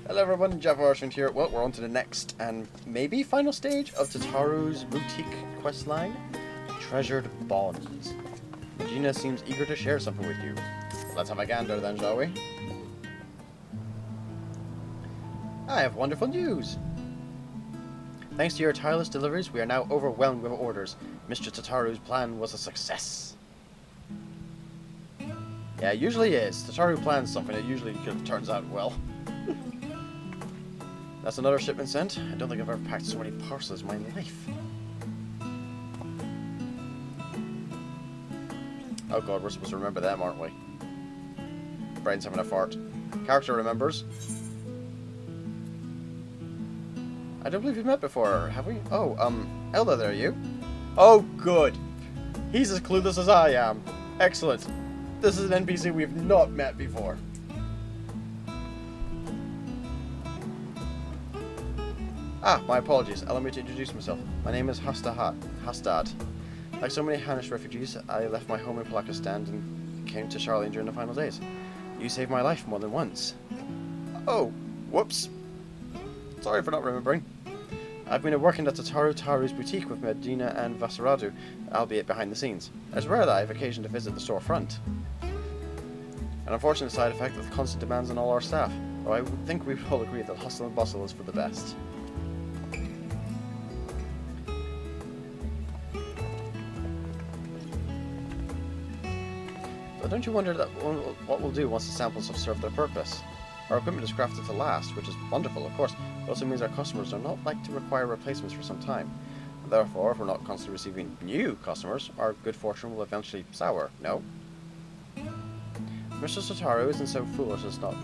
Hello everyone, JaffaArchfiend here. Well, we're on to the next and maybe final stage of Tataru's boutique questline, Treasured Bonds. Regina seems eager to share something with you. Let's have a gander then, shall we? I have wonderful news! Thanks to your tireless deliveries, we are now overwhelmed with orders. Mr. Tataru's plan was a success. Yeah, it usually is. Tataru plans something, it usually turns out well. That's another shipment sent. I don't think I've ever packed so many parcels in my life. Oh god, we're supposed to remember them, aren't we? Brain's having a fart. Character remembers. I don't believe we've met before, have we? Oh, Elda, there are you? Oh, good. He's as clueless as I am. Excellent. This is an NPC we've not met before. Ah, my apologies. Allow me to introduce myself. My name is Hastad. Like so many Hanish refugees, I left my home in Palakistan and came to Charlene during the final days. You saved my life more than once. Oh, whoops. Sorry for not remembering. I've been working at Taru's boutique with Medina and Vasaradu, albeit behind the scenes. It's rare that I have occasion to visit the storefront. An unfortunate side effect of the constant demands on all our staff, though I think we all agree that hustle and bustle is for the best. But don't you wonder that what we'll do once the samples have served their purpose? Our equipment is crafted to last, which is wonderful, of course. It also means our customers are not like to require replacements for some time. And therefore, if we're not constantly receiving new customers, our good fortune will eventually sour, no? Mr. Tataru isn't so foolish as to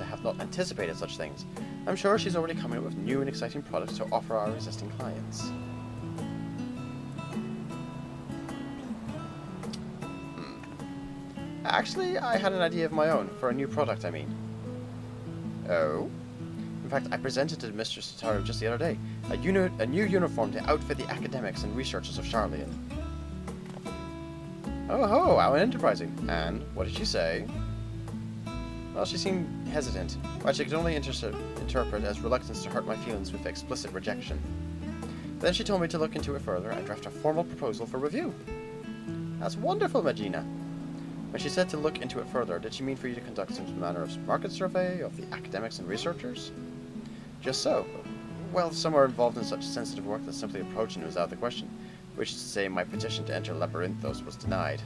have not anticipated such things. I'm sure she's already coming up with new and exciting products to offer our existing clients. Actually, I had an idea of my own, for a new product, I mean. Oh? In fact, I presented to Mr. Tataru just the other day, a new uniform to outfit the academics and researchers of Charlian. Oh ho, how enterprising. And what did she say? Well, she seemed hesitant, which I could only interpret as reluctance to hurt my feelings with explicit rejection. Then she told me to look into it further and draft a formal proposal for review. That's wonderful, Magina. When she said to look into it further, did she mean for you to conduct some manner of market survey of the academics and researchers? Just so. Well, some are involved in such sensitive work that simply approaching it was out of the question, which is to say my petition to enter Labyrinthos was denied.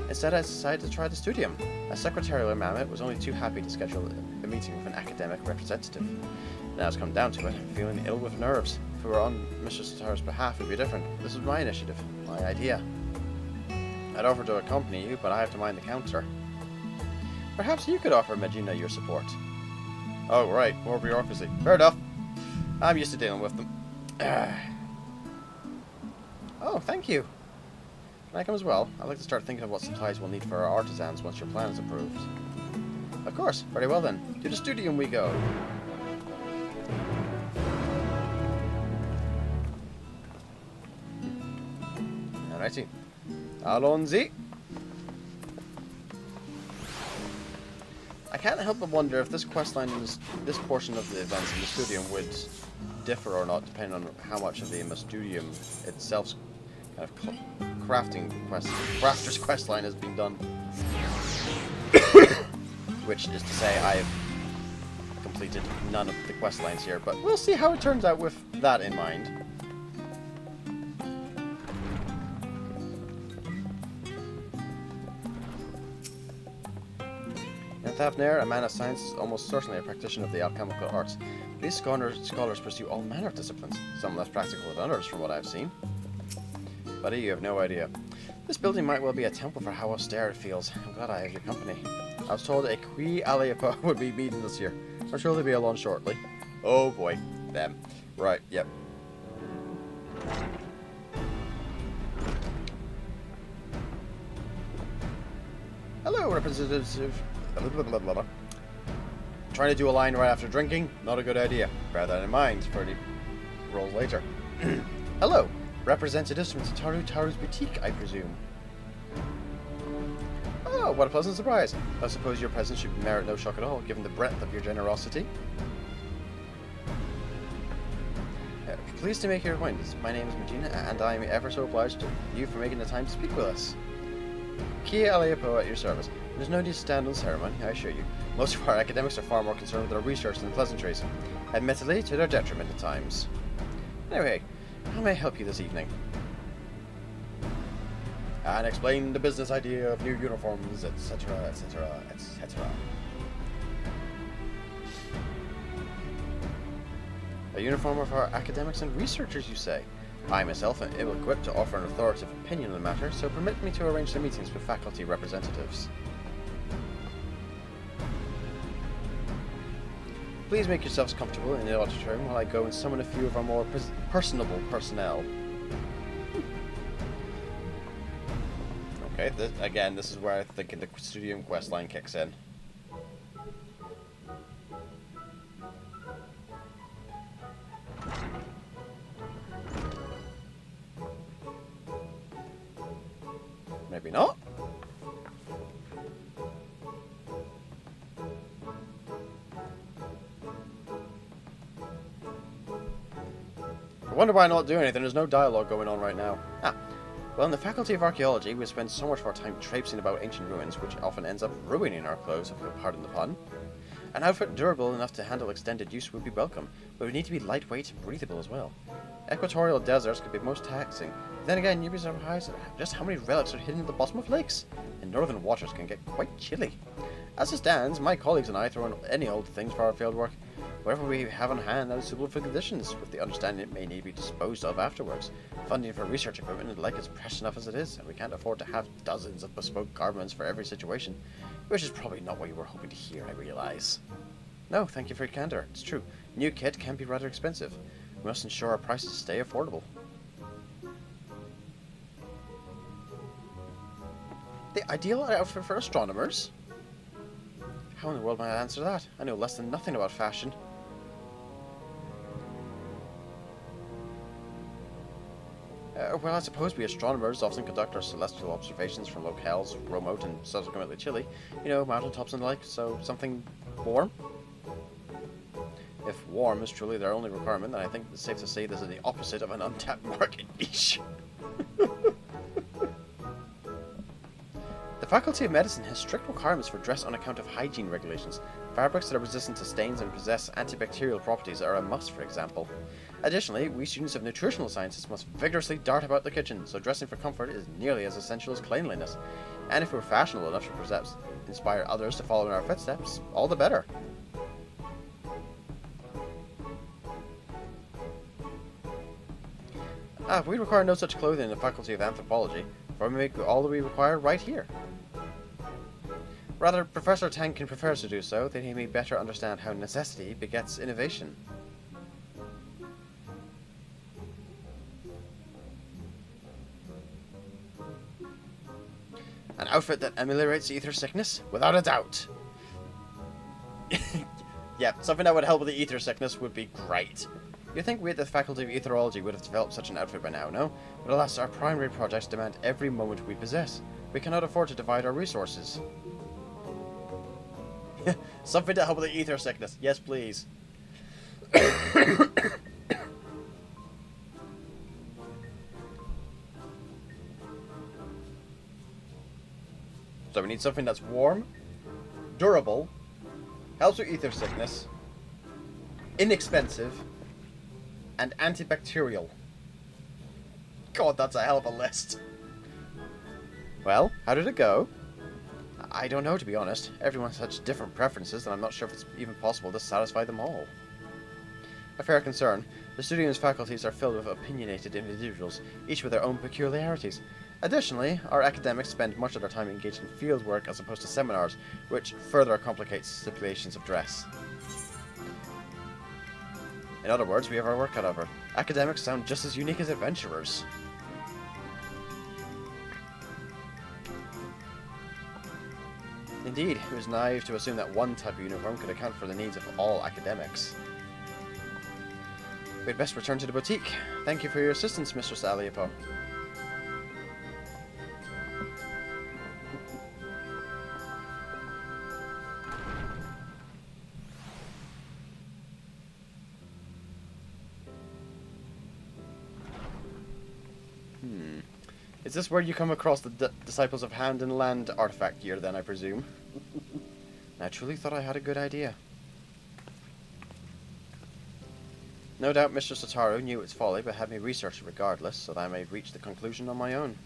Instead, I decided to try the studium. A secretarial mammoth was only too happy to schedule a meeting with an academic representative. Now it's come down to it, I'm feeling ill with nerves. If we were on Mr. Sataru's behalf, it would be different. This is my initiative, my idea. I'd offer to accompany you, but I have to mind the counter. Perhaps you could offer Magina your support. Oh, right, more bureaucracy. Fair enough. I'm used to dealing with them. Oh, thank you. Can I come as well? I'd like to start thinking of what supplies we'll need for our artisans once your plan is approved. Of course. Very well then. To the studium we go. Alrighty. Alonzi. I can't help but wonder if this questline in this portion of the events in the studium would differ or not, depending on how much of the studium itself's kind of crafter's questline has been done. Which is to say, I have completed none of the questlines here, but we'll see how it turns out with that in mind. Thafnir, a man of science, is almost certainly a practitioner of the alchemical arts. These scholars pursue all manner of disciplines, some less practical than others from what I've seen. Buddy, you have no idea. This building might well be a temple for how austere it feels. I'm glad I have your company. I was told a Qui Aliapa would be meeting this year. I'm sure they'll be along shortly. Oh boy, them. Right, yep. Hello, representative. Trying to do a line right after drinking? Not a good idea. Bear that in mind for the rolls later. Hello, representatives from Taru's boutique, I presume. Oh, what a pleasant surprise. I suppose your presence should merit no shock at all, given the breadth of your generosity. Pleased to make your acquaintance. My name is Magina, and I am ever so obliged to you for making the time to speak with us. Kia Aleapo at your service. There's no need to stand on ceremony, I assure you. Most of our academics are far more concerned with their research than pleasantries. Admittedly, to their detriment at times. Anyway, how may I help you this evening? And explain the business idea of new uniforms, etc., etc., etc. A uniform of our academics and researchers, you say? I myself am ill-equipped to offer an authoritative opinion on the matter, so permit me to arrange the meetings with faculty representatives. Please make yourselves comfortable in the auditorium while I go and summon a few of our more personable personnel. Okay, this is where I think the studio quest line kicks in. Maybe not. I wonder why not do anything. There's no dialogue going on right now. Well, in the Faculty of Archaeology, we spend so much of our time traipsing about ancient ruins, which often ends up ruining our clothes, if you'll pardon the pun. An outfit durable enough to handle extended use would be welcome, but we need to be lightweight and breathable as well. Equatorial deserts could be most taxing. But then again, you'd be surprised at just how many relics are hidden at the bottom of lakes, and northern waters can get quite chilly. As it stands, my colleagues and I throw in any old things for our fieldwork, whatever we have on hand that is suitable for conditions, with the understanding it may need to be disposed of afterwards. Funding for research equipment and the like is precious enough as it is, and we can't afford to have dozens of bespoke garments for every situation, which is probably not what you were hoping to hear, I realize. No, thank you for your candor. It's true. New kit can be rather expensive. We must ensure our prices stay affordable. The ideal outfit for astronomers? How in the world might I answer that? I know less than nothing about fashion. Well, I suppose we astronomers often conduct our celestial observations from locales remote and subsequently chilly. You know, mountaintops and the like, so something warm? If warm is truly their only requirement, then I think it's safe to say this is the opposite of an untapped market niche. The Faculty of Medicine has strict requirements for dress on account of hygiene regulations. Fabrics that are resistant to stains and possess antibacterial properties are a must, for example. Additionally, we students of nutritional sciences must vigorously dart about the kitchen, so dressing for comfort is nearly as essential as cleanliness. And if we're fashionable enough to perhaps inspire others to follow in our footsteps, all the better. We require no such clothing in the Faculty of Anthropology, for we make all that we require right here. Rather, Professor Tankin prefers to do so, that he may better understand how necessity begets innovation. An outfit that ameliorates ether sickness? Without a doubt! Yeah, something that would help with the ether sickness would be great. You'd think we at the Faculty of Etherology would have developed such an outfit by now, no? But alas, our primary projects demand every moment we possess. We cannot afford to divide our resources. Something to help with the ether sickness. Yes, please. So we need something that's warm, durable, helps with ether sickness, inexpensive, and antibacterial. God, that's a hell of a list. Well, how did it go? I don't know, to be honest. Everyone has such different preferences that I'm not sure if it's even possible to satisfy them all. A fair concern. The studio's faculties are filled with opinionated individuals, each with their own peculiarities. Additionally, our academics spend much of their time engaged in field work as opposed to seminars, which further complicates stipulations of dress. In other words, we have our work cut out of her. Academics sound just as unique as adventurers. Indeed, it was naive to assume that one type of uniform could account for the needs of all academics. We'd best return to the boutique. Thank you for your assistance, Mistress Aliepo. Is this where you come across the Disciples of Hand and Land artifact gear then, I presume? I truly thought I had a good idea. No doubt Mr. Tataru knew its folly, but had me research it regardless, so that I may reach the conclusion on my own.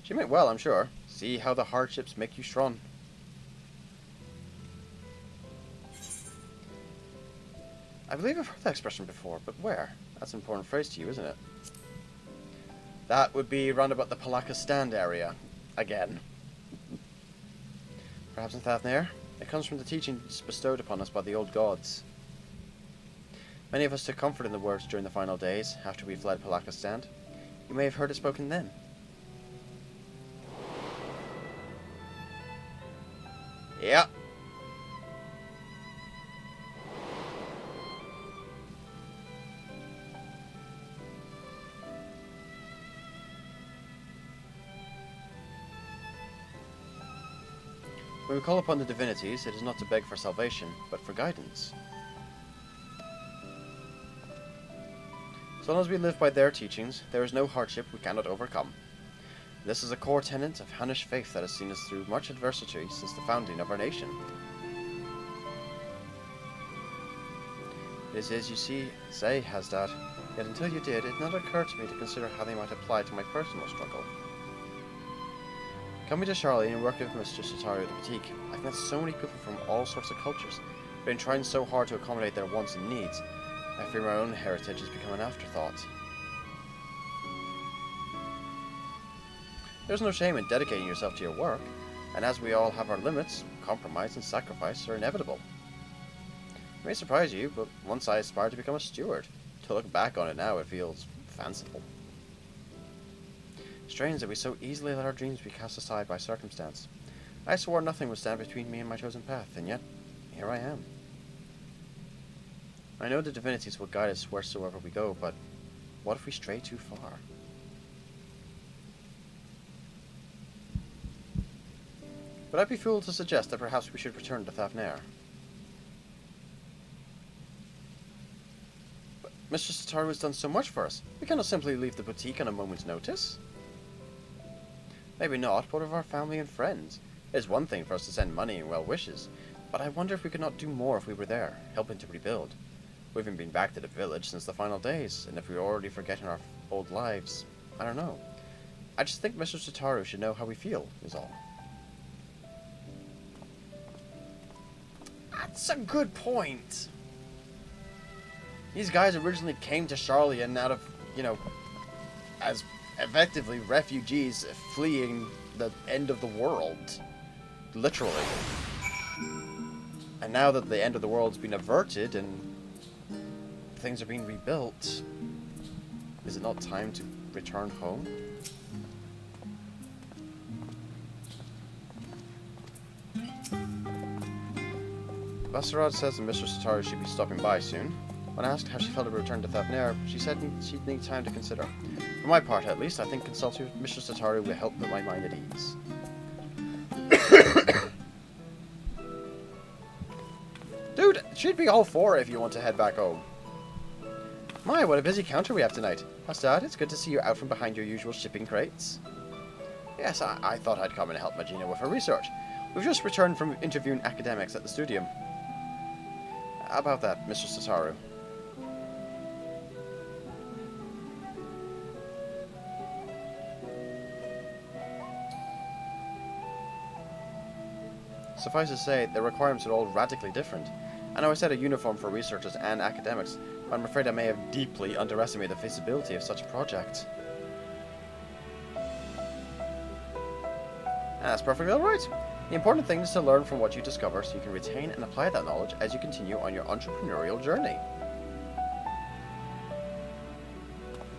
She meant well, I'm sure. See how the hardships make you strong. I believe I've heard that expression before, but where? That's an important phrase to you, isn't it? That would be round about the Palaka Stand area. Again. Perhaps in Thafnir? It comes from the teachings bestowed upon us by the old gods. Many of us took comfort in the words during the final days, after we fled Palaka Stand. You may have heard it spoken then. Yeah. When we call upon the divinities, it is not to beg for salvation, but for guidance. So long as we live by their teachings, there is no hardship we cannot overcome. This is a core tenet of Hannish faith that has seen us through much adversity since the founding of our nation. It is as you say, Hasdad, yet until you did, it did not occur to me to consider how they might apply to my personal struggle. Coming to Charlie and working with Mr. Tataru at the boutique, I've met so many people from all sorts of cultures, been trying so hard to accommodate their wants and needs. I fear my own heritage has become an afterthought. There's no shame in dedicating yourself to your work, and as we all have our limits, compromise and sacrifice are inevitable. It may surprise you, but once I aspired to become a steward. To look back on it now, it feels fanciful. Strange that we so easily let our dreams be cast aside by circumstance. I swore nothing would stand between me and my chosen path, and yet, here I am. I know the divinities will guide us wheresoever we go, but what if we stray too far? Would I be fooled to suggest that perhaps we should return to Thafnir? But Mr. Tataru has done so much for us. We cannot simply leave the boutique on a moment's notice. Maybe not, but of our family and friends. It is one thing for us to send money and well wishes, but I wonder if we could not do more if we were there, helping to rebuild. We haven't been back to the village since the final days, and if we were already forgetting our old lives, I don't know. I just think Mr. Tataru should know how we feel, is all. That's a good point. These guys originally came to Charlian out of, as effectively refugees fleeing the end of the world. Literally. And now that the end of the world's been averted and things are being rebuilt, is it not time to return home? Basarad says that Mr. Tataru should be stopping by soon. When asked how she felt about return to Thafnir, she said she'd need time to consider. For my part, at least, I think consulting with Mr. Tataru will help put my mind at ease. Dude, she'd be all for it if you want to head back home. My, what a busy counter we have tonight. Hastad, it's good to see you out from behind your usual shipping crates. Yes, I thought I'd come and help Magina with her research. We've just returned from interviewing academics at the studium. How about that, Mr. Tataru? Suffice to say, the requirements are all radically different. I know I said a uniform for researchers and academics, but I'm afraid I may have deeply underestimated the feasibility of such a project. That's perfectly alright. The important thing is to learn from what you discover so you can retain and apply that knowledge as you continue on your entrepreneurial journey.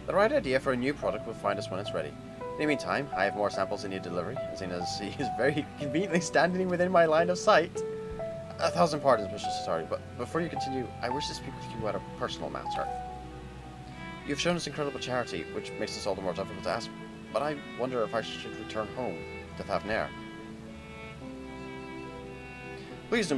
The right idea for a new product will find us when it's ready. In the meantime, I have more samples in need delivery, as soon as he is very conveniently standing within my line of sight. 1,000 pardons, Mr. Tataru, but before you continue, I wish to speak with you about a personal matter. You have shown us incredible charity, which makes this all the more difficult to ask, but I wonder if I should return home to Thafnir. Please do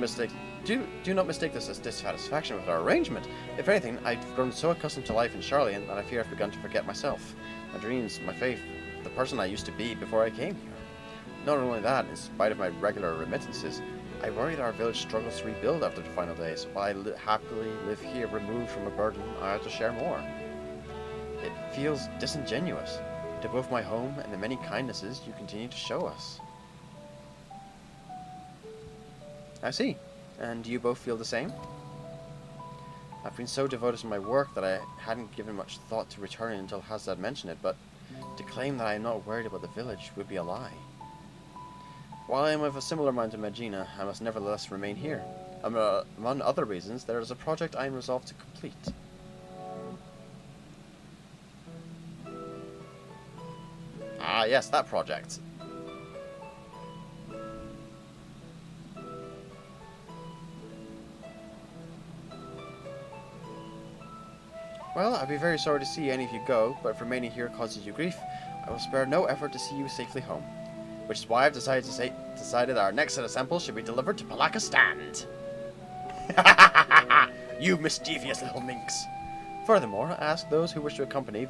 not mistake this as dissatisfaction with our arrangement. If anything, I've grown so accustomed to life in Charlian that I fear I've begun to forget myself, my dreams, my faith, the person I used to be before I came here. Not only that, in spite of my regular remittances, I worry that our village struggles to rebuild after the final days. While I happily live here removed from a burden, I have to share more. It feels disingenuous to both my home and the many kindnesses you continue to show us. I see. And do you both feel the same? I've been so devoted to my work that I hadn't given much thought to returning until Hasdad mentioned it, but to claim that I am not worried about the village would be a lie. While I am of a similar mind to Medina, I must nevertheless remain here. Among other reasons, there is a project I am resolved to complete. Ah, yes, that project. Well, I'd be very sorry to see any of you go, but if remaining here causes you grief, I will spare no effort to see you safely home. Which is why I've decided that our next set of samples should be delivered to Palaka Stand. You mischievous little minx. Furthermore, I ask those who wish to accompany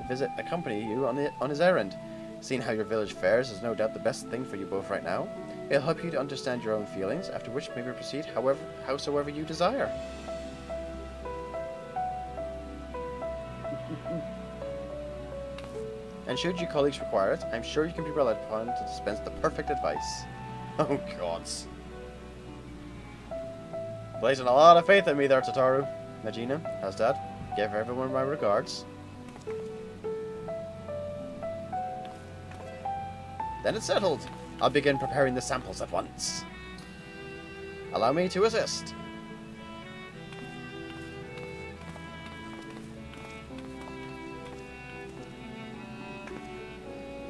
you on his errand. Seeing how your village fares is no doubt the best thing for you both right now. It'll help you to understand your own feelings, after which maybe proceed howsoever you desire. And should your colleagues require it, I'm sure you can be relied upon to dispense the perfect advice. Oh, gods. Placing a lot of faith in me there, Tataru. Najina, Hasdad, give everyone my regards. Then it's settled. I'll begin preparing the samples at once. Allow me to assist.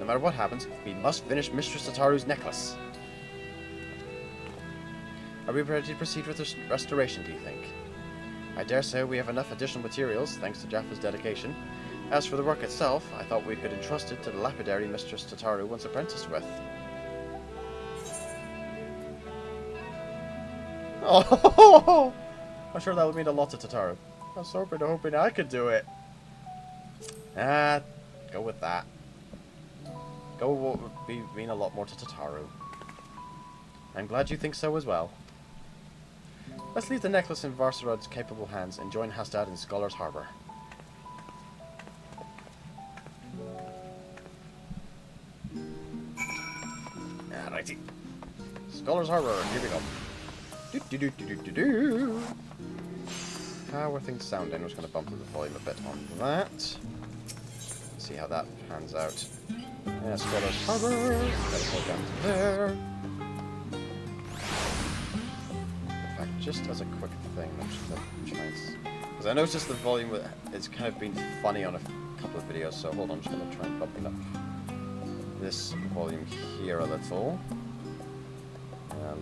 No matter what happens, we must finish Mistress Tataru's necklace. Are we ready to proceed with the restoration, do you think? I dare say we have enough additional materials, thanks to Jaffa's dedication. As for the work itself, I thought we could entrust it to the lapidary Mistress Tataru once apprenticed with. Oh, I'm sure that would mean a lot to Tataru. I was hoping I could do it. Go with that. Go with what would mean a lot more to Tataru. I'm glad you think so as well. Let's leave the necklace in Varsarod's capable hands and join Hasdad in Scholar's Harbour. Alrighty. Scholar's Harbour, here we go. Do-do-do-do-do-do-do. How are things sounding? I'm just going to bump up the volume a bit on that. See how that pans out. Yeah, Scholar's Harbour. Let's go down to there. In fact, just as a quick thing, I'm just going to try and... Because I noticed the volume it's kind of been funny on a couple of videos, so hold on, I'm just going to try and bump it up this volume here a little.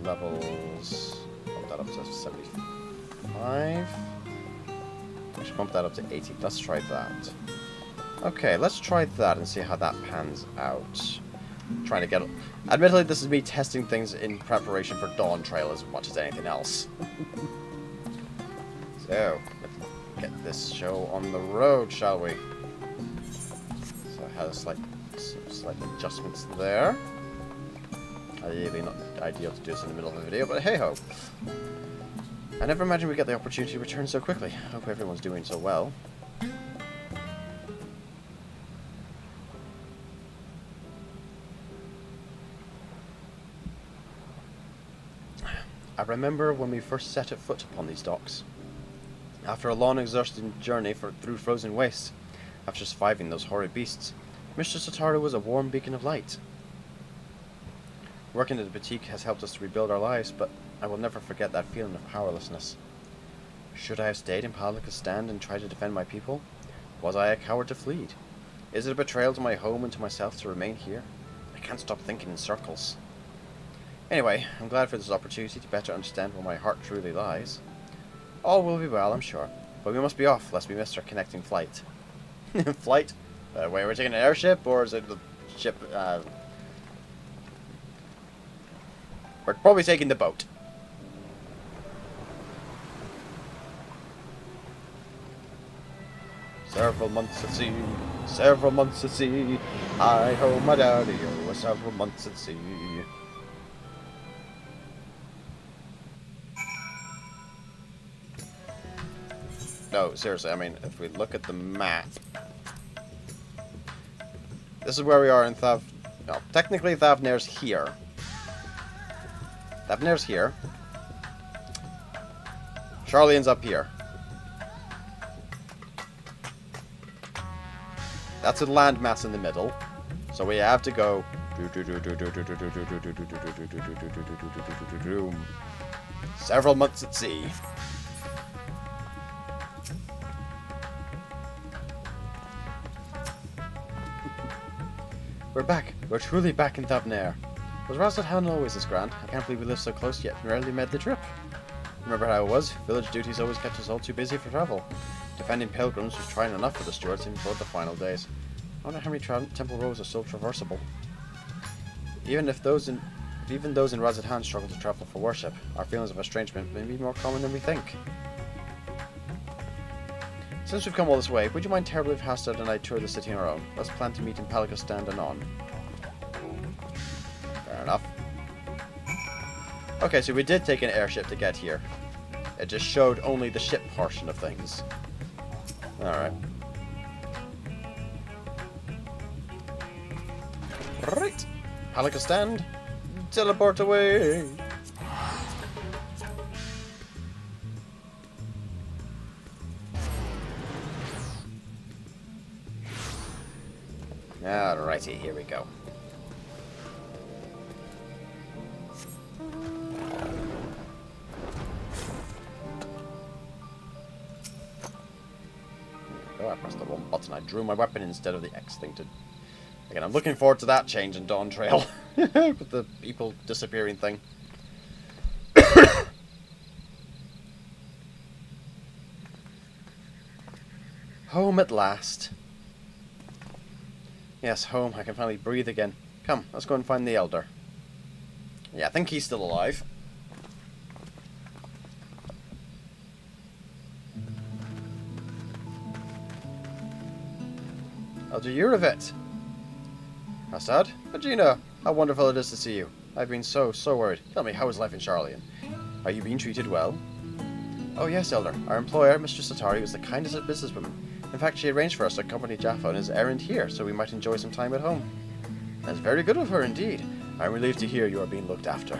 Levels... Bump that up to 75. I should bump that up to 80. Let's try that. Okay, let's try that and see how that pans out. Trying to get... Admittedly, this is me testing things in preparation for Dawntrail as much as anything else. So, let's get this show on the road, shall we? So it has some slight adjustments there. Ideally not ideal to do this in the middle of the video, but hey-ho. I never imagined we'd get the opportunity to return so quickly. I hope everyone's doing so well. I remember when we first set foot upon these docks. After a long exhausting journey through frozen wastes, after surviving those horrid beasts, Mistress Tataru was a warm beacon of light. Working at the boutique has helped us to rebuild our lives, but I will never forget that feeling of powerlessness. Should I have stayed in Palaka's Stand and tried to defend my people? Was I a coward to flee? Is it a betrayal to my home and to myself to remain here? I can't stop thinking in circles. Anyway, I'm glad for this opportunity to better understand where my heart truly lies. All will be well, I'm sure, but we must be off lest we miss our connecting flight. Flight? Wait, we're taking an airship, or is it the ship, We're probably taking the boat. several months at sea, several months at sea. Hi ho, my daddy-o, several months at sea. No, seriously, I mean, if we look at the map, this is where we are in Thav... No, technically Thavnair's here. Thavnair's here. Charlene's up here. That's a landmass in the middle. So we have to go... several months at sea. We're back. We're truly back in Thavnair. Was Razadhan always this grand? I can't believe we lived so close yet and rarely made the trip. Remember how it was? Village duties always kept us all too busy for travel. Defending pilgrims was trying enough for the stewards even toward the final days. I wonder how many temple roads are still traversable. Even those in Razadhan struggle to travel for worship, our feelings of estrangement may be more common than we think. Since we've come all this way, would you mind terribly if Hastad and I tour the city on our own? Let's plan to meet in Palakistan and on. Fair enough. Okay, so we did take an airship to get here. It just showed only the ship portion of things. Alright. Right. Palakistan. Teleport away. Alrighty, here we go. Oh, I pressed the wrong button. I drew my weapon instead of the X thing to... Again, I'm looking forward to that change in Dawntrail. With the people disappearing thing. Home at last. Yes, home. I can finally breathe again. Come, let's go and find the Elder. Yeah, I think he's still alive. Elder Uravit. Hastad? Regina, how wonderful it is to see you. I've been so worried. Tell me, how is life in Charlian? Are you being treated well? Oh yes, Elder. Our employer, Mistress Tataru, is the kindest of businesswomen. In fact, she arranged for us to accompany Jaffa on his errand here, so we might enjoy some time at home. That's very good of her indeed. I'm relieved to hear you are being looked after.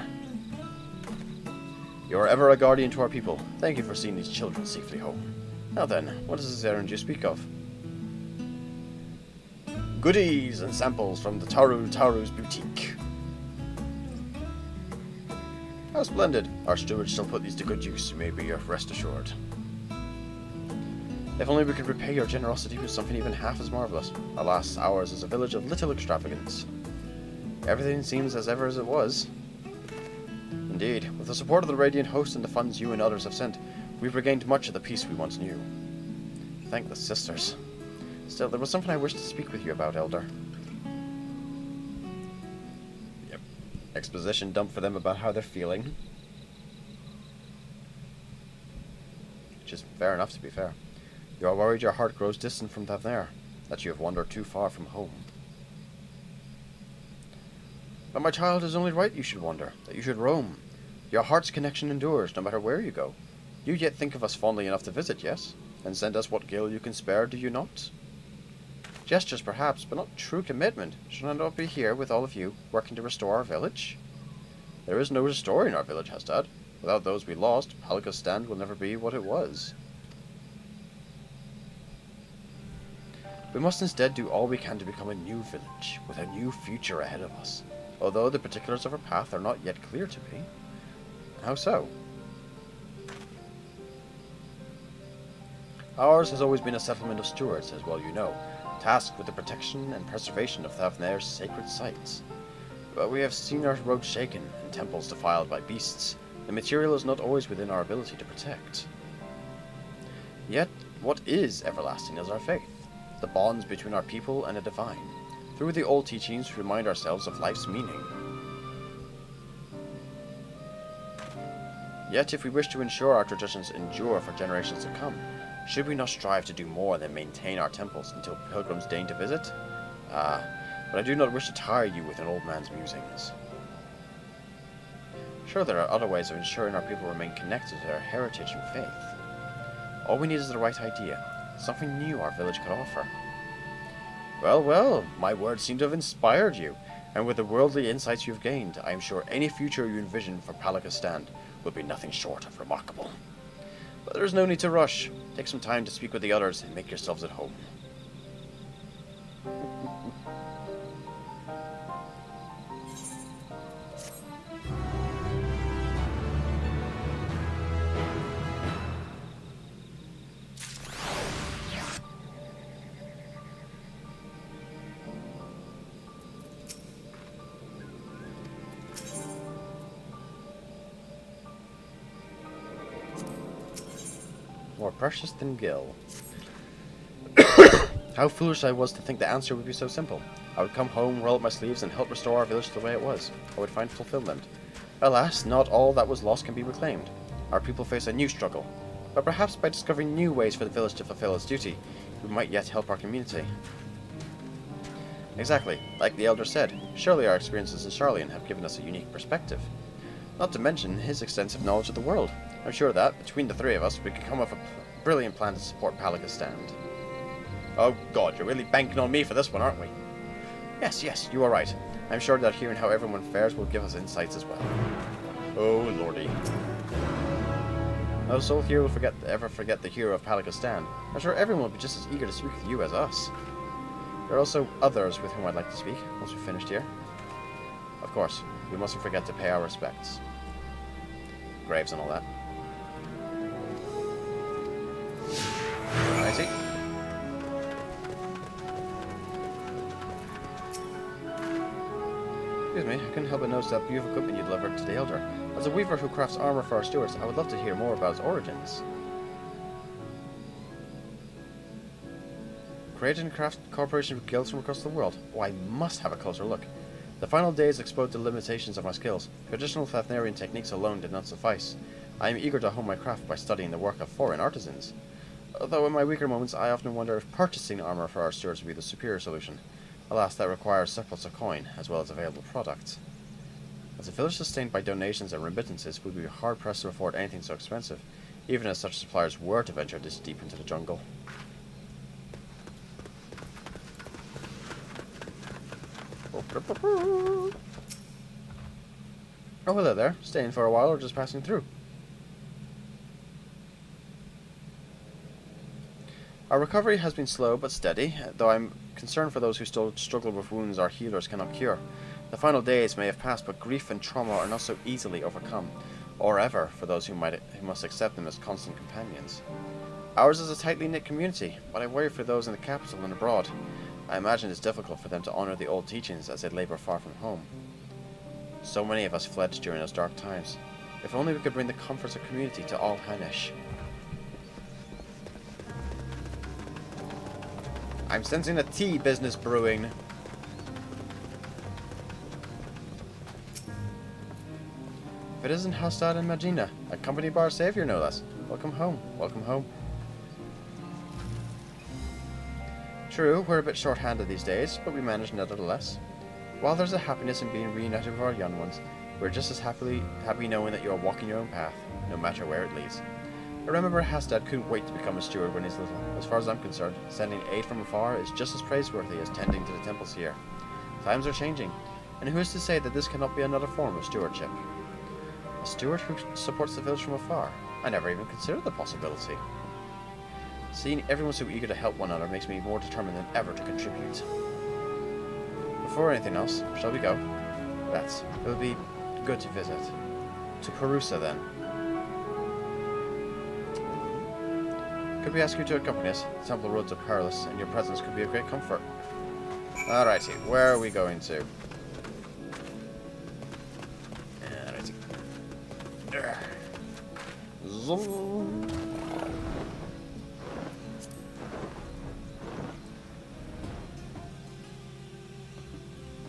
You are ever a guardian to our people. Thank you for seeing these children safely home. Now then, what is this errand you speak of? Goodies and samples from the Taru's boutique. How splendid. Our stewards shall put these to good use, you may be rest assured. If only we could repay your generosity with something even half as marvellous. Alas, ours is a village of little extravagance. Everything seems as ever as it was. Indeed, with the support of the Radiant Host and the funds you and others have sent, we've regained much of the peace we once knew. Thank the sisters. Still, there was something I wished to speak with you about, Elder. Yep. Exposition dump for them about how they're feeling. Which is fair enough, to be fair. You are worried your heart grows distant from Thavnair, that you have wandered too far from home. But my child, is only right you should wander, that you should roam. Your heart's connection endures, no matter where you go. You yet think of us fondly enough to visit, yes? And send us what gil you can spare, do you not? Gestures, perhaps, but not true commitment. Should I not be here with all of you, working to restore our village? There is no restoring our village, Hastad. Without those we lost, Palakistan will never be what it was. We must instead do all we can to become a new village, with a new future ahead of us, although the particulars of our path are not yet clear to me. How so? Ours has always been a settlement of stewards, as well you know, tasked with the protection and preservation of Thavnair's sacred sites. But we have seen our roads shaken, and temples defiled by beasts. The material is not always within our ability to protect. Yet, what is everlasting is our faith, the bonds between our people and the divine. Through the old teachings, we remind ourselves of life's meaning. Yet, if we wish to ensure our traditions endure for generations to come, Should we not strive to do more than maintain our temples until pilgrims deign to visit? Ah, but I do not wish to tire you with an old man's musings. Sure, there are other ways of ensuring our people remain connected to their heritage and faith. All we need is the right idea, something new our village could offer. Well, well, my words seem to have inspired you, and with the worldly insights you've gained, I am sure any future you envision for FFXIV will be nothing short of remarkable. But there is no need to rush. Take some time to speak with the others and make yourselves at home. More precious than Gil. How foolish I was to think the answer would be so simple. I would come home, roll up my sleeves, and help restore our village to the way it was. I would find fulfillment. Alas, not all that was lost can be reclaimed. Our people face a new struggle. But perhaps by discovering new ways for the village to fulfill its duty, we might yet help our community. Exactly. Like the Elder said, surely our experiences in Charlian have given us a unique perspective. Not to mention his extensive knowledge of the world. I'm sure that, between the three of us, we could come up with a brilliant plan to support FFXIV. Oh god, you're really banking on me for this one, aren't we? Yes, you are right. I'm sure that hearing how everyone fares will give us insights as well. Oh lordy. No soul here will ever forget the hero of FFXIV. I'm sure everyone will be just as eager to speak with you as us. There are also others with whom I'd like to speak, once we've finished here. Of course, we mustn't forget to pay our respects. Graves and all that. Alrighty. Excuse me, I couldn't help but notice that beautiful equipment you delivered to the Elder. As a weaver who crafts armor for our stewards, I would love to hear more about its origins. Created and crafted in cooperation with guilds from across the world. Oh, I must have a closer look. The final days exposed the limitations of my skills. Traditional Fafnarian techniques alone did not suffice. I am eager to hone my craft by studying the work of foreign artisans. Although in my weaker moments I often wonder if purchasing armor for our stewards would be the superior solution. Alas, that requires surplus of coin, as well as available products. As a village sustained by donations and remittances, we would be hard-pressed to afford anything so expensive, even as such suppliers were to venture this deep into the jungle. Oh, hello there. Staying for a while or just passing through? Our recovery has been slow but steady, though I'm concerned for those who still struggle with wounds our healers cannot cure. The final days may have passed, but grief and trauma are not so easily overcome, or ever for those who must accept them as constant companions. Ours is a tightly knit community, but I worry for those in the capital and abroad. I imagine it's difficult for them to honor the old teachings as they labor far from home. So many of us fled during those dark times. If only we could bring the comforts of community to all Hanish. I'm sensing a tea business brewing. If it isn't Hastad and Magina, accompanied by our savior no less. Welcome home, welcome home. True, we're a bit short-handed these days, but we manage nevertheless. While there's a happiness in being reunited with our young ones, we're just as happy knowing that you are walking your own path, no matter where it leads. I remember Hastad couldn't wait to become a steward when he's little. As far as I'm concerned, sending aid from afar is just as praiseworthy as tending to the temples here. Times are changing, and who is to say that this cannot be another form of stewardship? A steward who supports the village from afar? I never even considered the possibility. Seeing everyone so eager to help one another makes me more determined than ever to contribute. Before anything else, shall we go? It would be good to visit. To Perusa, then. Could we ask you to accompany us? The temple roads are perilous, and your presence could be of great comfort. Alrighty, where are we going to? Alrighty. Zoom.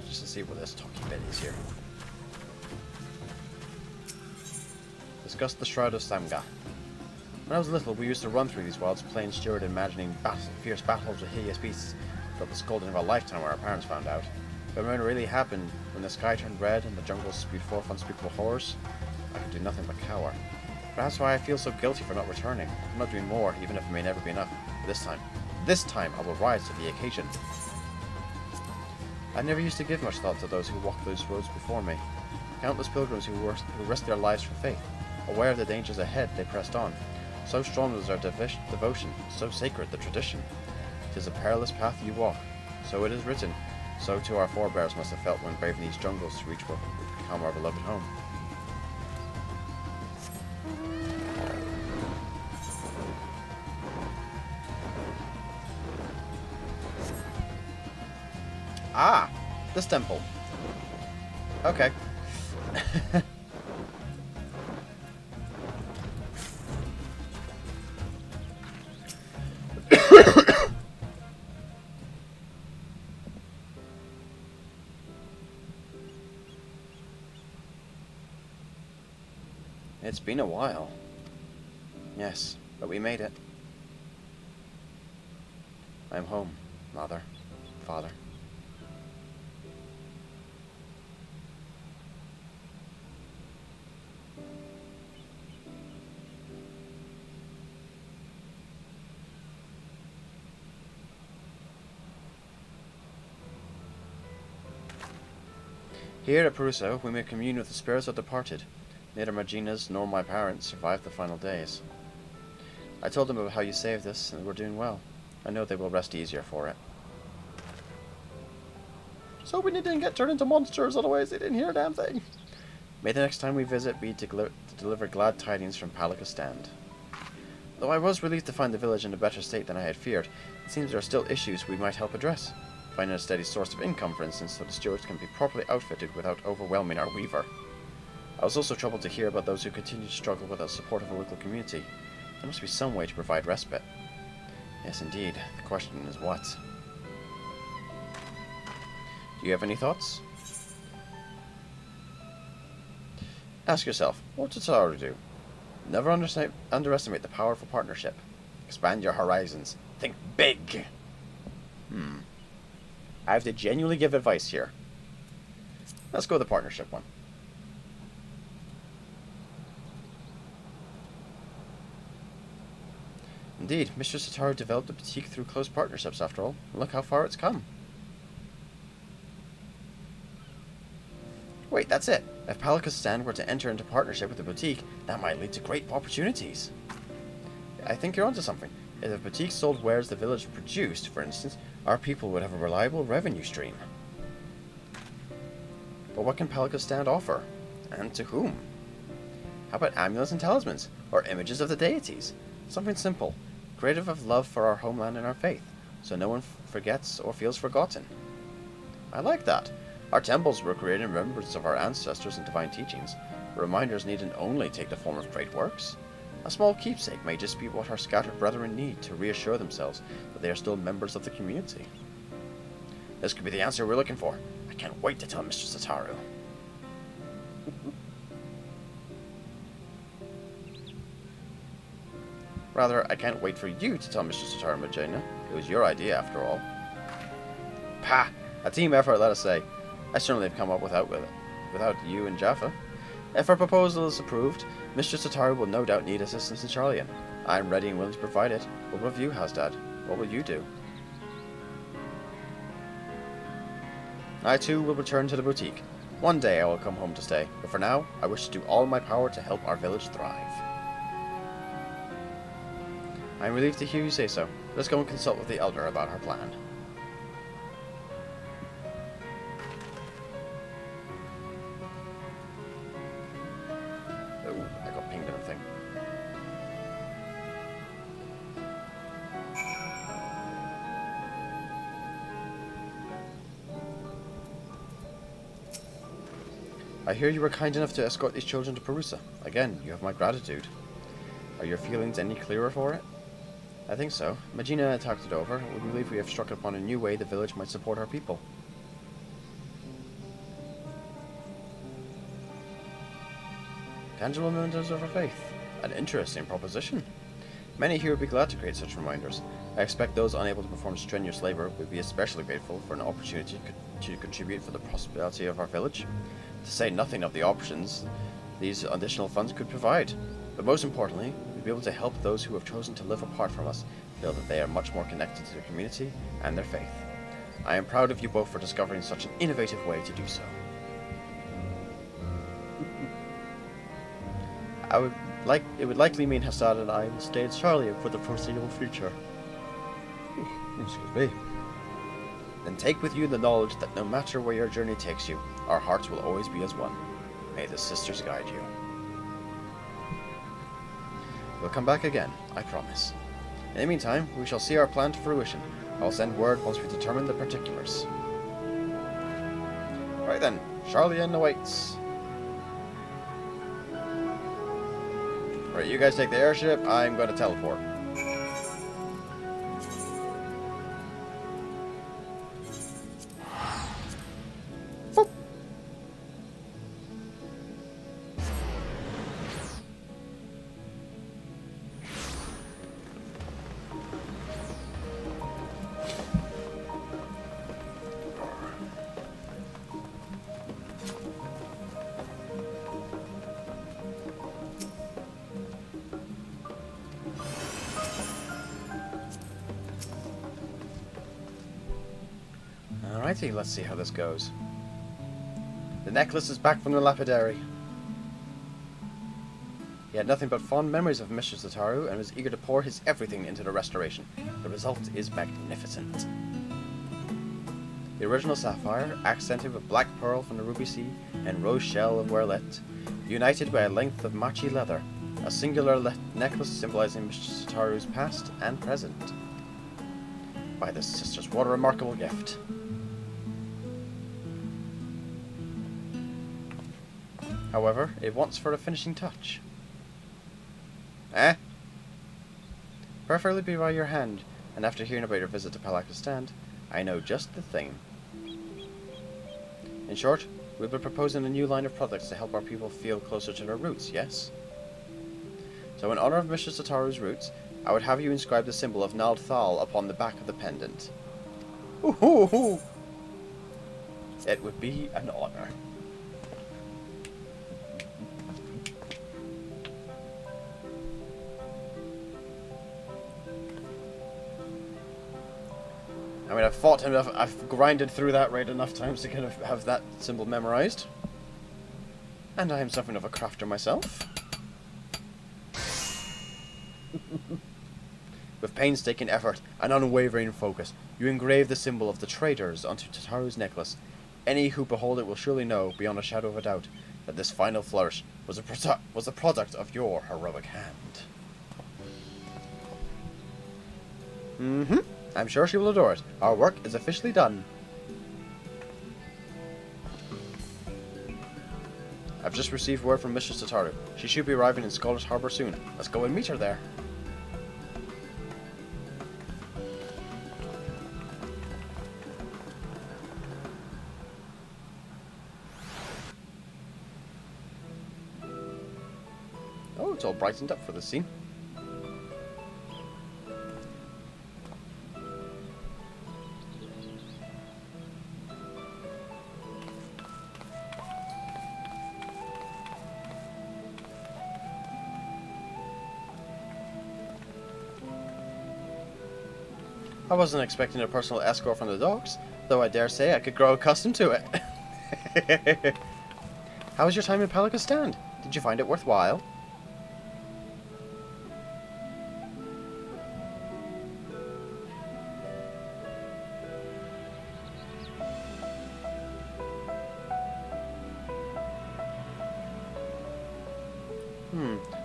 Just to see what this talking bit is here. Discuss the Shroud of Samga. When I was little, we used to run through these wilds playing steward, imagining fierce battles with hideous beasts, but the scolding of a lifetime when our parents found out. But when it really happened, when the sky turned red and the jungle spewed forth unspeakable horrors, I could do nothing but cower. Perhaps why I feel so guilty for not returning. I'm not doing more, even if it may never be enough. This time, I will rise to the occasion. I never used to give much thought to those who walked those roads before me. Countless pilgrims who risked their lives for faith. Aware of the dangers ahead, they pressed on. So strong was their devotion, so sacred the tradition. 'Tis a perilous path you walk, so it is written. So too our forebears must have felt when braving these jungles to reach what would become our beloved home. Ah! This temple. Okay. It's been a while. Yes, but we made it. I'm home, Mother, Father. Here at Perusa, we may commune with the spirits of the departed. Neither Magina's nor my parents survived the final days. I told them about how you saved us, and we're doing well. I know they will rest easier for it. So we didn't get turned into monsters, otherwise they didn't hear a damn thing. May the next time we visit be to deliver glad tidings from Stand. Though I was relieved to find the village in a better state than I had feared, it seems there are still issues we might help address. Finding a steady source of income, for instance, so the stewards can be properly outfitted without overwhelming our weaver. I was also troubled to hear about those who continue to struggle without support of a local community. There must be some way to provide respite. Yes, indeed. The question is what? Do you have any thoughts? Ask yourself, what does Tataru do? Never underestimate the power of a partnership. Expand your horizons. Think big! I have to genuinely give advice here. Let's go with the partnership one. Indeed, Mistress Tataru developed a boutique through close partnerships after all. Look how far it's come. Wait, that's it. If Stand were to enter into partnership with the boutique, that might lead to great opportunities. I think you're onto something. If the boutique sold wares the village produced, for instance, our people would have a reliable revenue stream. But what can Stand offer? And to whom? How about amulets and talismans? Or images of the deities? Something simple, creative of love for our homeland and our faith, so no one forgets or feels forgotten. I like that. Our temples were created in remembrance of our ancestors and divine teachings. Reminders needn't only take the form of great works. A small keepsake may just be what our scattered brethren need to reassure themselves that they are still members of the community. This could be the answer we're looking for. I can't wait to tell Mistress Tataru. Rather, I can't wait for you to tell Mistress Tataru, Magina. It was your idea, after all. Pah! A team effort, let us say. I certainly have come up without you and Jaffa. If our proposal is approved, Mistress Tataru will no doubt need assistance in Charlian. I am ready and willing to provide it. What of you, Hasdad? What will you do? I too will return to the boutique. One day I will come home to stay, but for now, I wish to do all in my power to help our village thrive. I am relieved to hear you say so. Let's go and consult with the Elder about our plan. Oh, I got pinged in a thing. I hear you were kind enough to escort these children to Perusa. Again, you have my gratitude. Are your feelings any clearer for it? I think so. Magina and I talked it over. We believe we have struck upon a new way the village might support our people. Tangible mementos of our faith. An interesting proposition. Many here would be glad to create such reminders. I expect those unable to perform strenuous labor would be especially grateful for an opportunity to contribute for the prosperity of our village, to say nothing of the options these additional funds could provide. But most importantly, we'd be able to help those who have chosen to live apart from us feel that they are much more connected to their community and their faith. I am proud of you both for discovering such an innovative way to do so. It would likely mean Hassad and I will stay in Charlie for the foreseeable future. Excuse me. Then take with you the knowledge that no matter where your journey takes you, our hearts will always be as one. May the sisters guide you. We'll come back again, I promise. In the meantime, we shall see our plan to fruition. I will send word once we determine the particulars. Right then, Charlie Inn awaits. Right, you guys take the airship, I'm going to teleport. Alrighty, let's see how this goes. The necklace is back from the lapidary. He had nothing but fond memories of Mr. Tataru and was eager to pour his everything into the restoration. The result is magnificent. The original sapphire, accented with black pearl from the ruby sea and rose shell of Werlet, united by a length of machi leather, a singular necklace symbolizing Mr. Tataru's past and present. By the sisters, what a remarkable gift. However, it wants for a finishing touch. Eh? Preferably by your hand, and after hearing about your visit to Palakistan, I know just the thing. In short, we'll be proposing a new line of products to help our people feel closer to their roots, yes? So in honor of Mr. Tataru's roots, I would have you inscribe the symbol of Nald Thal upon the back of the pendant. Ooh-hoo-hoo! It would be an honor. I mean, I've grinded through that raid enough times to kind of have that symbol memorized. And I am something of a crafter myself. With painstaking effort and unwavering focus, you engrave the symbol of the traders onto Tataru's necklace. Any who behold it will surely know, beyond a shadow of a doubt, that this final flourish was a product of your heroic hand. Mm-hmm. I'm sure she will adore it. Our work is officially done. I've just received word from Mrs. Tataru. She should be arriving in Scholars Harbour soon. Let's go and meet her there. Oh, it's all brightened up for this scene. I wasn't expecting a personal escort from the dogs, though I dare say I could grow accustomed to it. How was your time in Palakistan? Did you find it worthwhile?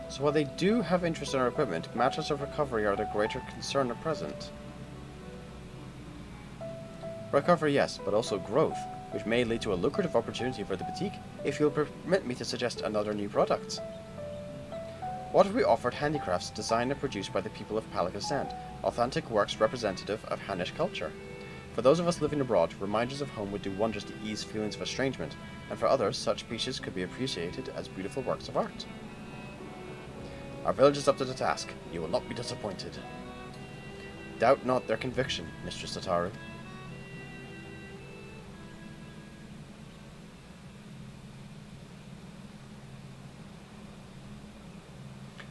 So while they do have interest in our equipment, matters of recovery are their greater concern at present. Recovery, yes, but also growth, which may lead to a lucrative opportunity for the boutique if you'll permit me to suggest another new product. What if we offered handicrafts designed and produced by the people of Palakistan, authentic works representative of Hanish culture? For those of us living abroad, reminders of home would do wonders to ease feelings of estrangement, and for others, such pieces could be appreciated as beautiful works of art. Our village is up to the task. You will not be disappointed. Doubt not their conviction, Mistress Tataru.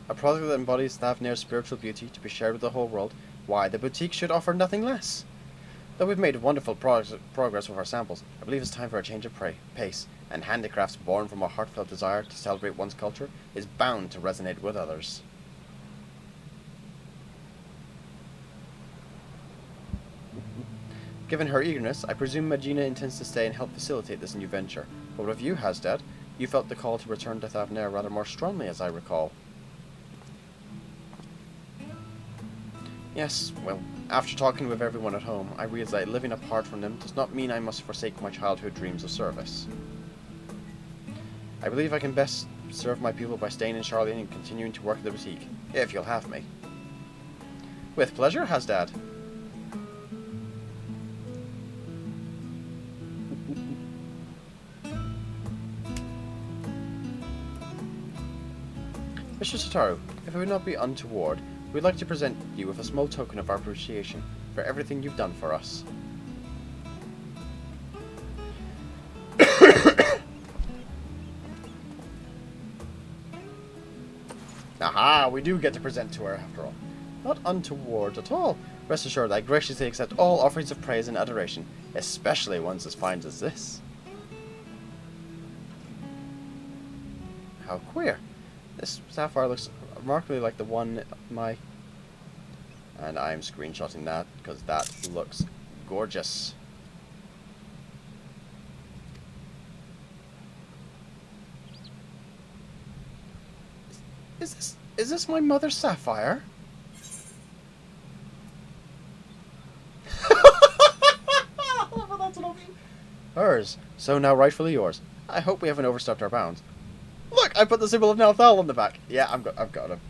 A product that embodies Thavnair's spiritual beauty to be shared with the whole world, why, the boutique should offer nothing less. Though we've made wonderful progress with our samples, I believe it's time for a change of pace, and handicrafts born from a heartfelt desire to celebrate one's culture is bound to resonate with others. Given her eagerness, I presume Magina intends to stay and help facilitate this new venture. But what of you, Hasdad? You felt the call to return to Thavnair rather more strongly, as I recall. Yes, well, after talking with everyone at home, I realized that living apart from them does not mean I must forsake my childhood dreams of service. I believe I can best serve my people by staying in Charlene and continuing to work at the boutique, if you'll have me. With pleasure, Hasdad. Mr. Tataru, if it would not be untoward, we'd like to present you with a small token of our appreciation for everything you've done for us. Aha, we do get to present to her after all. Not untoward at all. Rest assured, I graciously accept all offerings of praise and adoration, especially ones as fine as this. How queer. This sapphire looks remarkably like the one my... And I'm screenshotting that because that looks gorgeous. Is this my mother's sapphire? Well, that's an option. Hers, so now rightfully yours. I hope we haven't overstepped our bounds. Look, I put the symbol of Nalthal on the back. Yeah, I've got him.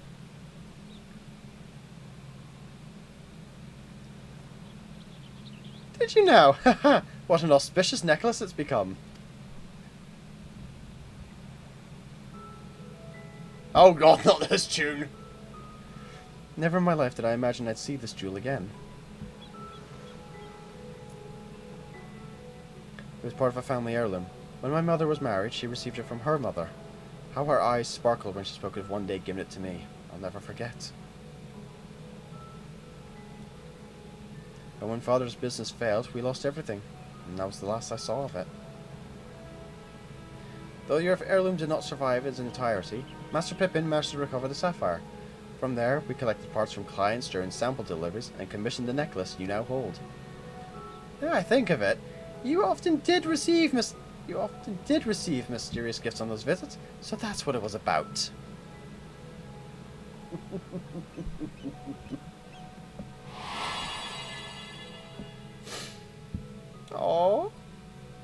Did you now? Haha, what an auspicious necklace it's become. Oh god, not this tune. Never in my life did I imagine I'd see this jewel again. It was part of a family heirloom. When my mother was married, she received it from her mother. How her eyes sparkled when she spoke of one day giving it to me, I'll never forget. But when Father's business failed, we lost everything, and that was the last I saw of it. Though your heirloom did not survive in its entirety, Master Pippin managed to recover the sapphire. From there, we collected parts from clients during sample deliveries and commissioned the necklace you now hold. Now I think of it, you often did receive mysterious gifts on those visits, so that's what it was about. Oh.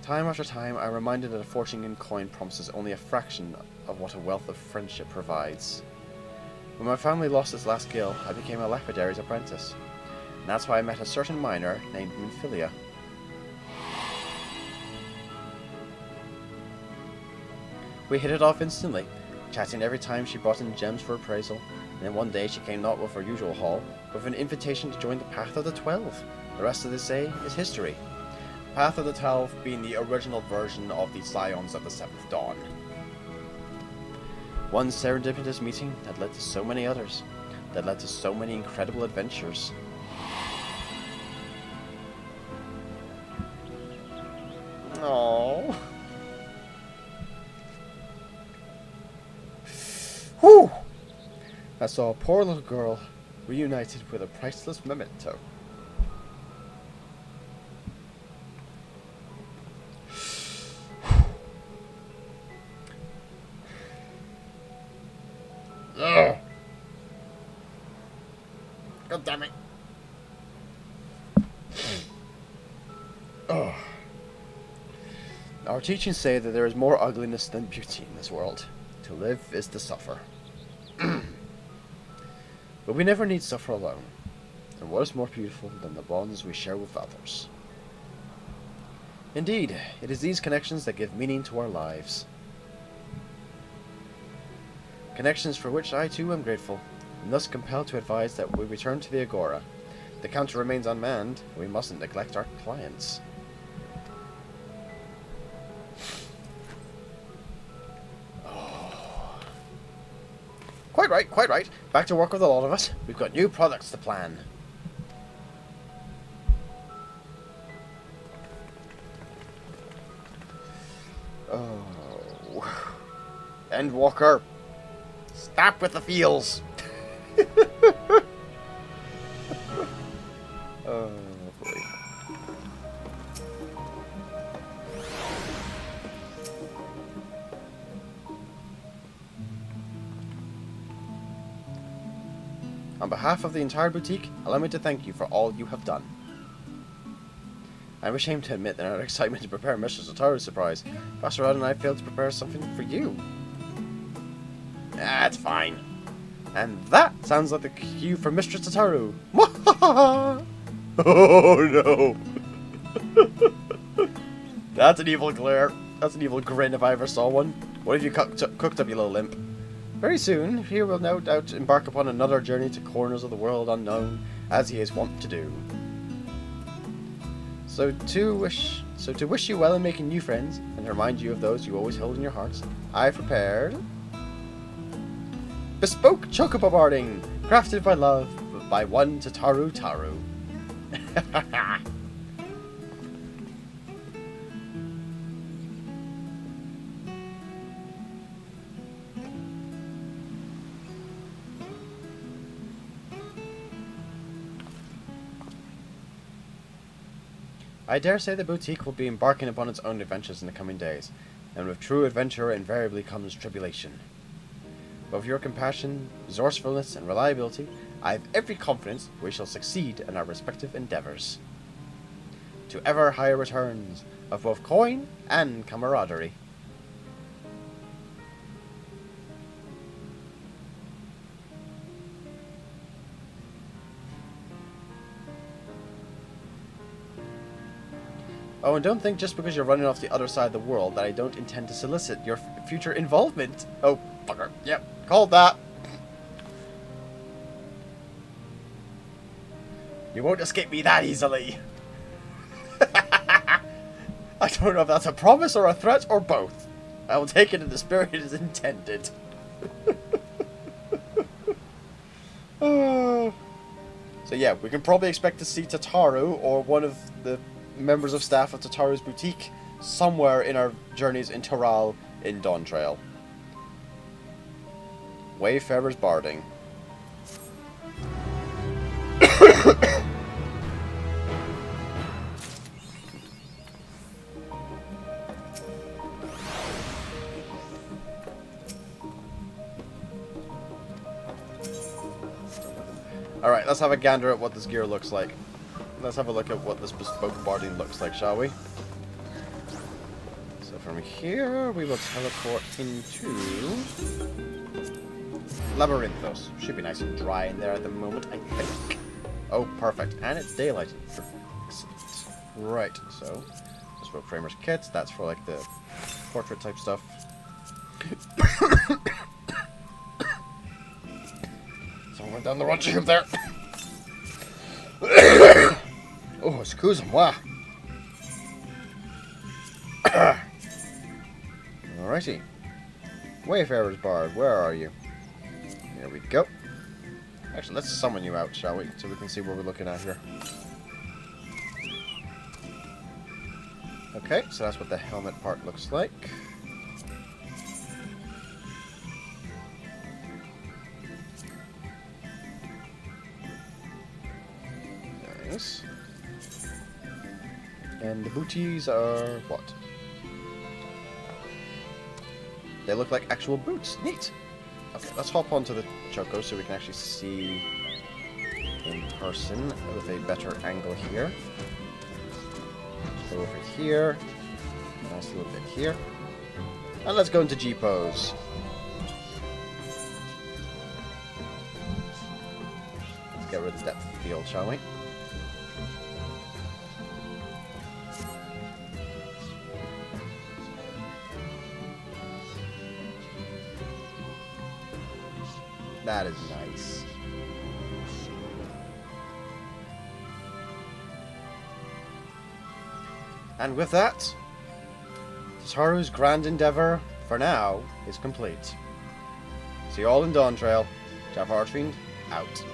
Time after time, I'm reminded that a fortune in coin promises only a fraction of what a wealth of friendship provides. When my family lost its last gil, I became a lapidary's apprentice. And that's why I met a certain miner named Minfilia. We hit it off instantly, chatting every time she brought in gems for appraisal, and then one day she came not with her usual haul, but with an invitation to join the Path of the 12. The rest of this day is history. Path of the 12 being the original version of the Scions of the 7th Dawn. One serendipitous meeting that led to so many others, that led to so many incredible adventures. Aww. Whew! I saw a poor little girl reunited with a priceless memento. Ugh. God damn it. Ugh. Our teachings say that there is more ugliness than beauty in this world. To live is to suffer. But we never need suffer alone. And what is more beautiful than the bonds we share with others? Indeed, it is these connections that give meaning to our lives. Connections for which I too am grateful, and thus compelled to advise that we return to the Agora. The counter remains unmanned, and we mustn't neglect our clients. Oh. Quite right, quite right. Back to work with a lot of us. We've got new products to plan. Oh. Endwalker. Stop with the feels. Oh boy. On behalf of the entire boutique, allow me to thank you for all you have done. I'm ashamed to admit that in our excitement to prepare Mr. Tataru's surprise, Pastor Rod and I failed to prepare something for you. That's fine. And that sounds like the cue for Mr. Tataru. Oh no! That's an evil glare. That's an evil grin if I ever saw one. What have you cooked up, you little imp? Very soon, he will no doubt embark upon another journey to corners of the world unknown, as he is wont to do. So to wish you well in making new friends, and to remind you of those you always hold in your hearts, I've prepared bespoke chocobo boarding, crafted by love, by one Tataru Taru. I dare say the boutique will be embarking upon its own adventures in the coming days, and with true adventure invariably comes tribulation. But with your compassion, resourcefulness, and reliability, I have every confidence we shall succeed in our respective endeavors. To ever higher returns of both coin and camaraderie. Oh, and don't think just because you're running off the other side of the world that I don't intend to solicit your future involvement. Oh, fucker. Yep, called that. You won't escape me that easily. I don't know if that's a promise or a threat or both. I will take it in the spirit it is intended. So yeah, we can probably expect to see Tataru or one of the members of staff of Tataru's boutique somewhere in our journeys in Toral in Dawntrail. Wayfarer's Barding. Alright, let's have a gander at what this gear looks like. Let's have a look at what this bespoke barding looks like, shall we? So from here, we will teleport into Labyrinthos. Should be nice and dry in there at the moment, I think. Oh, perfect. And it's daylight. Excellent. Right, so bespoke framer's kits. That's for like the portrait type stuff. Someone went down the wrong tube there. Oh, excuse moi. Alrighty. Wayfarer's Bard, where are you? Here we go. Actually, let's summon you out, shall we? So we can see what we're looking at here. Okay, so that's what the helmet part looks like. Nice. And the booties are what? They look like actual boots. Neat. Okay, let's hop onto the Choco so we can actually see in person with a better angle here. Go over here. Nice little bit here. And let's go into G pose. Let's get rid of the depth of field, shall we? That is nice. And with that, Tataru's Grand Endeavour, for now, is complete. See you all in Dawntrail. JaffaArchfiend, out.